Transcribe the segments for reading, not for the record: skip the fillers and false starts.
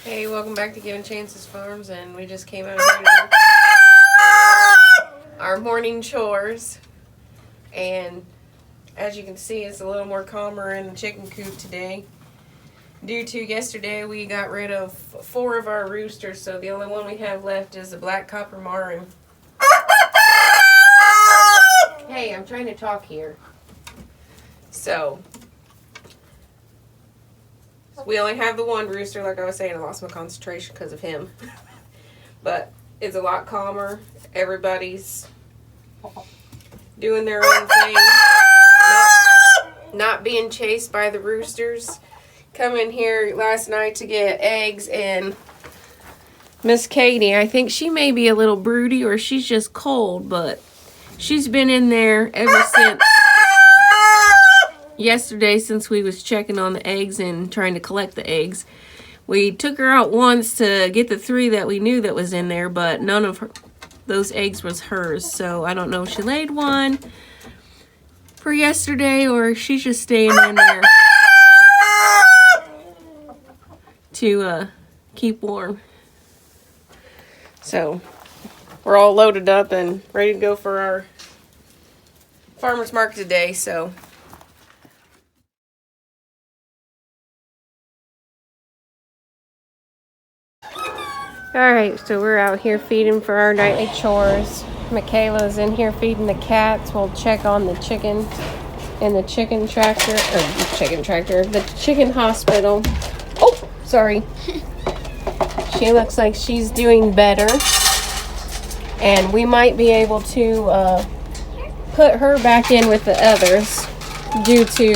Hey, welcome back to Giving Chances Farms, and we just came out here to do our morning chores. And as you can see, it's a little more calmer in the chicken coop today. Due to yesterday, we got rid of 4 of our roosters, so the only one we have left is the black copper martin. Hey, I'm trying to talk here. So we only have the one rooster, like I was saying. I lost my concentration because of him. But it's a lot calmer. Everybody's doing their own thing. Not being chased by the roosters. Come in here last night to get eggs, and Miss Katie, I think she may be a little broody or she's just cold, but she's been in there ever since yesterday, since we was checking on the eggs and trying to collect the eggs. We took her out once to get the 3 that we knew that was in there, but none of those eggs was hers. So I don't know if she laid one for yesterday or she's just staying in there to keep warm. So we're all loaded up and ready to go for our farmer's market today. So alright, so we're out here feeding for our nightly chores. Michaela's in here feeding the cats. We'll check on the chicken in the chicken tractor, the chicken hospital. Oh, sorry. She looks like she's doing better. And we might be able to put her back in with the others due to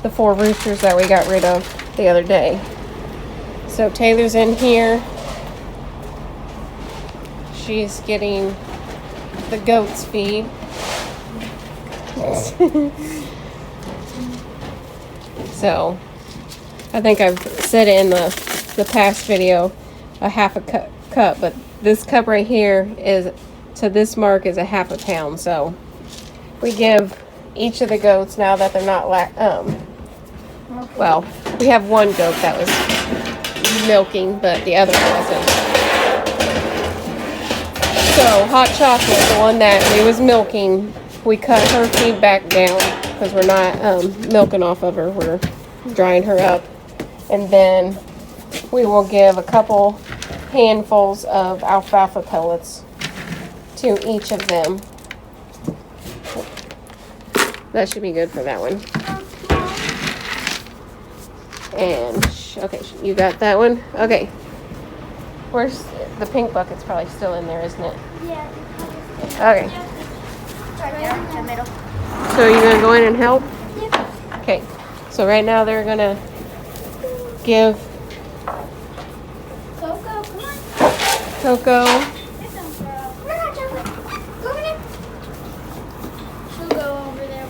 the 4 roosters that we got rid of the other day. So Taylor's in here. She's getting the goat's feed. So I think I've said it in the past video, a half a cup, but this cup right here is to this mark is a half a pound. So we give each of the goats, now that they're not well, we have one goat that was milking, but the other one wasn't. So Hot Chocolate, the one that we was milking, we cut her feed back down because we're not milking off of her. We're drying her up. And then we will give a couple handfuls of alfalfa pellets to each of them. That should be good for that one. And okay, you got that one? Okay. Where's the pink bucket's probably still in there, isn't it? Yeah. Okay. Right there in the middle. So are you going to go in and help? Yeah. Okay. So right now they're going to give Coco, come on. Coco. Come on, Chocolate. Go over there. She'll go over there.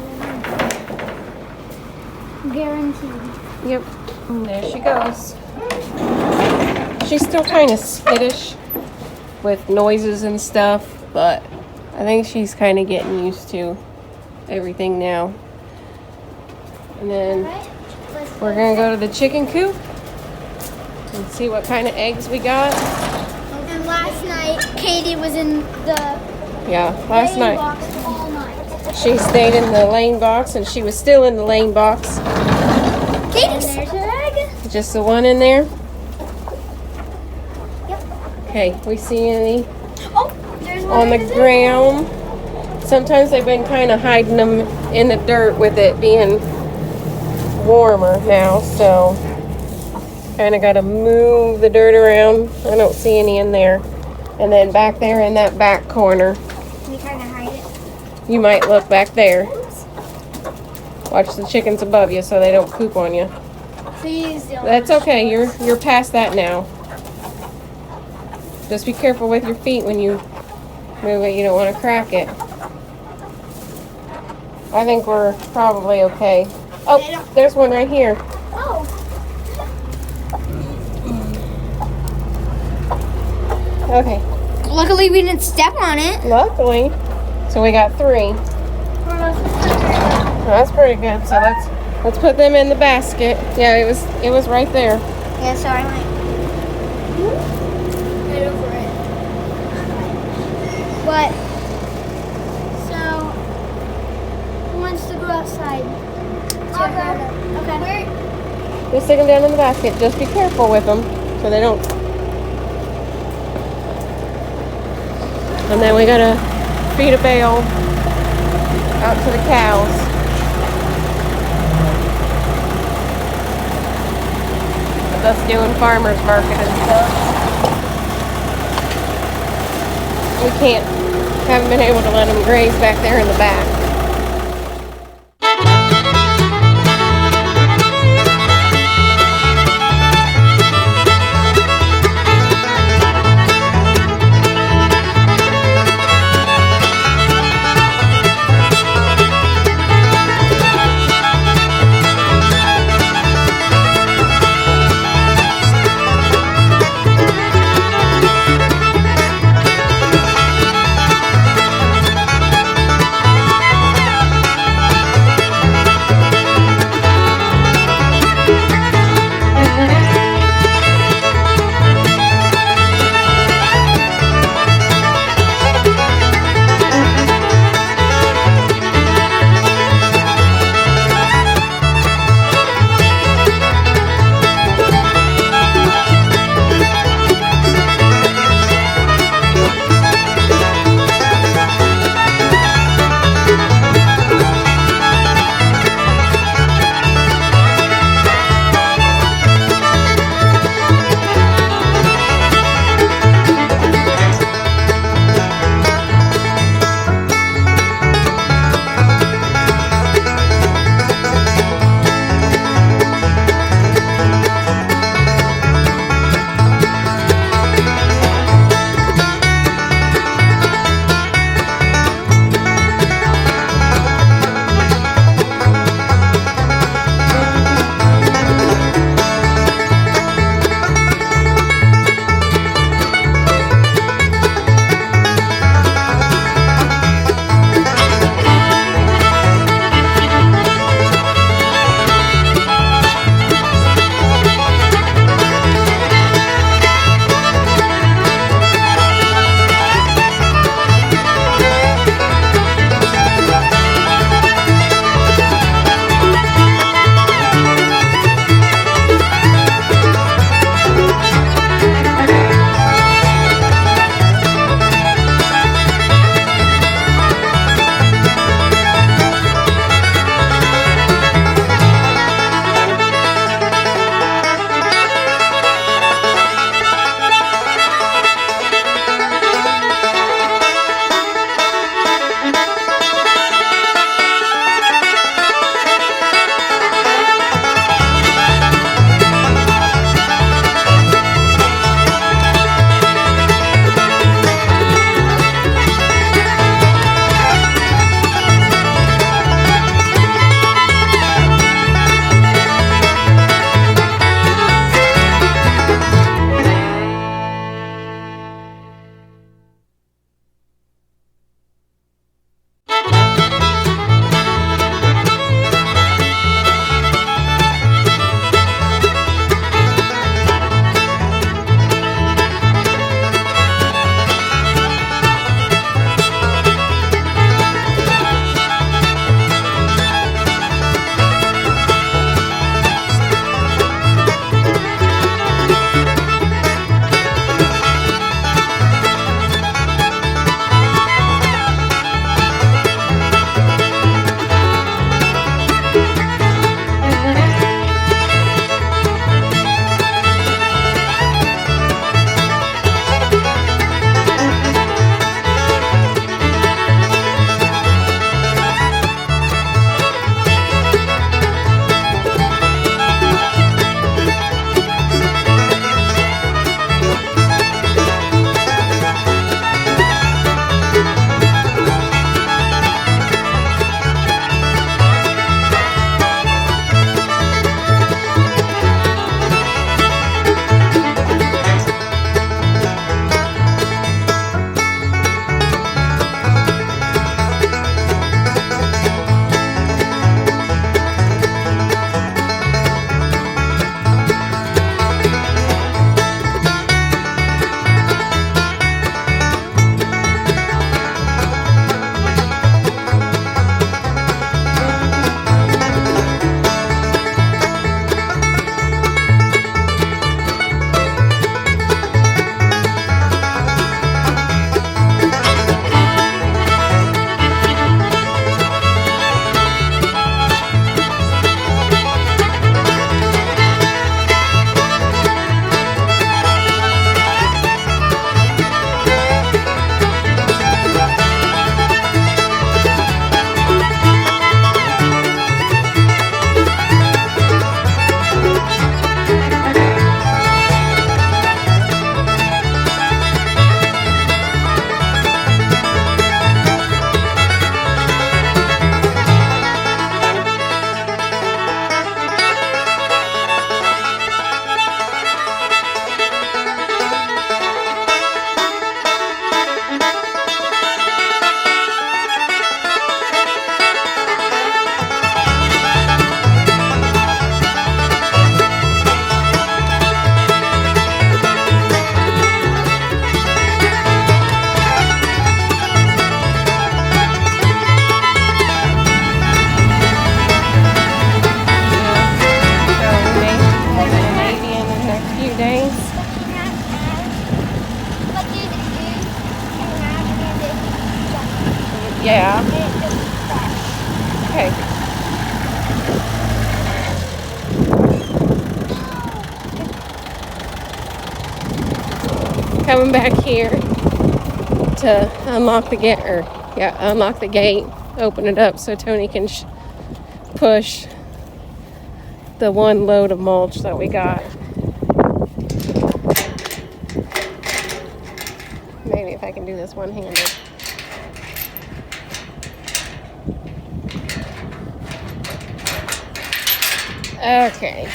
Guaranteed. Yep. And there she goes. She's still kind of skittish with noises and stuff, but I think she's kind of getting used to everything now. And then we're going to go to the chicken coop and see what kind of eggs we got. And last night, Katie was in the last night. box all night. She stayed in the laying box, and she was still in the laying box. Katie's. There's her egg. Just the one in there? Yep. Okay, we see any Oh, there's one on the ground. Sometimes they've been kind of hiding them in the dirt with it being warmer now, so kind of got to move the dirt around. I don't see any in there. And then back there in that back corner, Can you kind of hide it? you might look back there. Watch the chickens above you so they don't poop on you. Please don't. That's okay. You're past that now. Just be careful with your feet when you move it. You don't want to crack it. I think we're probably okay. Oh, there's one right here. Oh. Okay. Luckily, we didn't step on it. Luckily. So we got 3. That's pretty good. So let's put them in the basket. Yeah, it was right there. Yeah, so I went right over it. But, so, who wants to go outside? I'll go. Okay. Just stick them down in the basket. Just be careful with them so they don't. And then we gotta feed a bale out to the cows. With us doing farmers market and stuff. Haven't been able to let them graze back there in the back. coming back here to unlock the gate, unlock the gate, open it up so Tony can push the one load of mulch that we got. Maybe if I can do this one-handed. Okay.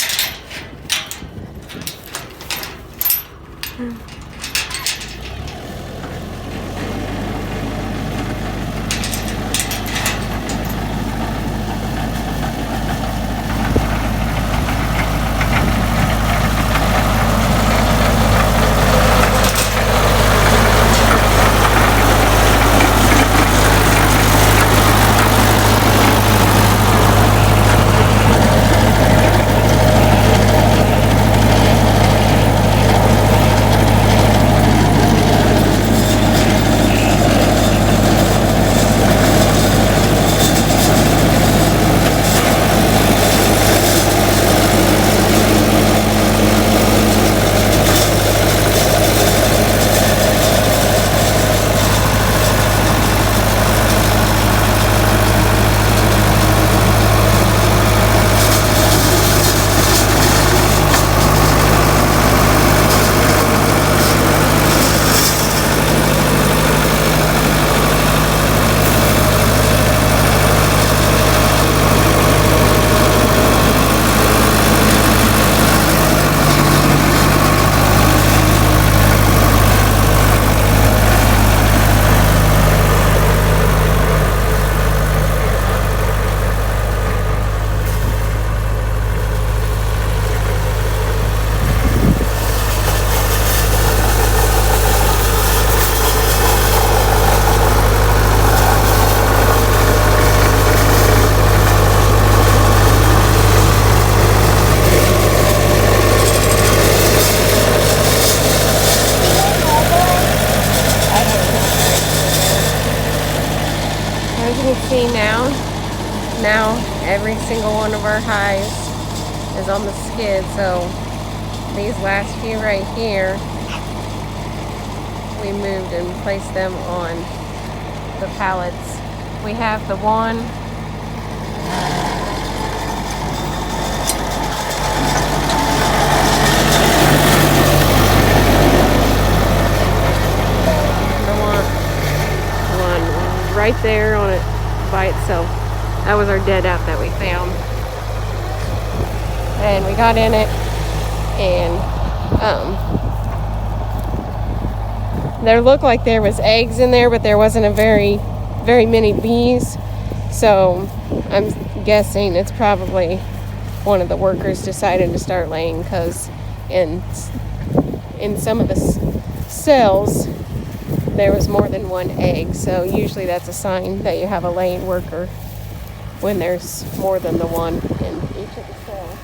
See now every single one of our hives is on the skid, so these last few right here we moved and placed them on the pallets. We have the one right there on it by itself. That was our dead app that we found. And we got in it, and there looked like there was eggs in there, but there wasn't a very many bees. So I'm guessing it's probably one of the workers decided to start laying, because in some of the cells there was more than one egg, so usually that's a sign that you have a laying worker when there's more than the one in each of the cells.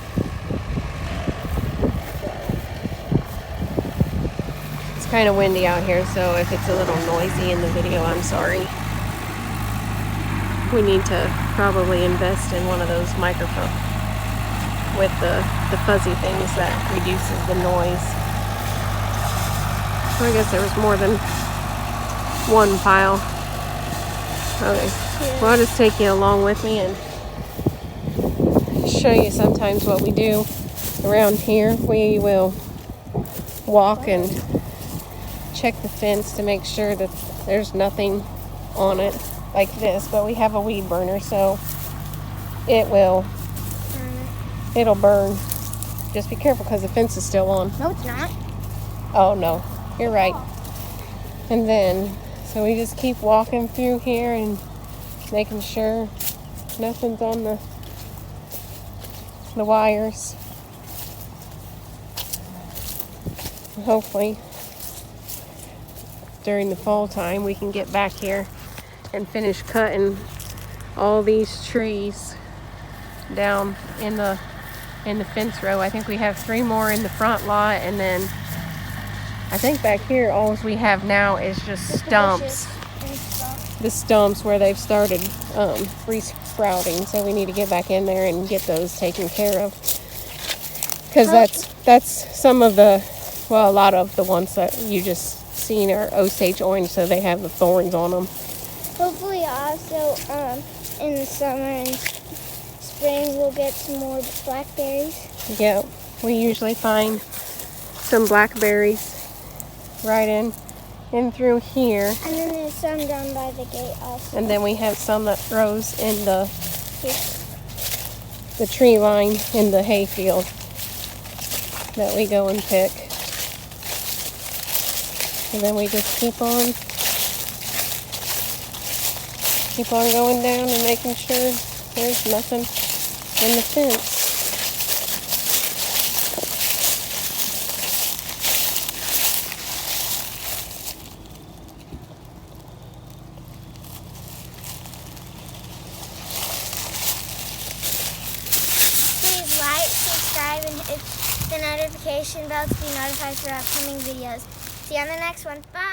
It's kind of windy out here, so if it's a little noisy in the video, I'm sorry. We need to probably invest in one of those microphones with the fuzzy things that reduces the noise. I guess there was more than one pile. Okay, well, I'll just take you along with me and show you sometimes what we do around here. We will walk and check the fence to make sure that there's nothing on it like this, but we have a weed burner, so it'll burn. Just be careful because the fence is still on. No, it's not. Oh no, you're right. And then so we just keep walking through here and making sure nothing's on the wires. And hopefully during the fall time we can get back here and finish cutting all these trees down in the fence row. I think we have 3 more in the front lot, and then I think back here all we have now is just stumps. The stumps where they've started re-sprouting, so we need to get back in there and get those taken care of, because that's some of the Well, a lot of the ones that you just seen are Osage orange, so they have the thorns on them. Hopefully also in the summer and spring we'll get some more blackberries. Yeah, we usually find some blackberries right in through here. And then there's some down by the gate also. And then we have some that grows in the tree line in the hayfield that we go and pick. And then we just keep on going down and making sure there's nothing in the fence. Please like, subscribe, and hit the notification bell to be notified for upcoming videos. See you on the next one. Bye!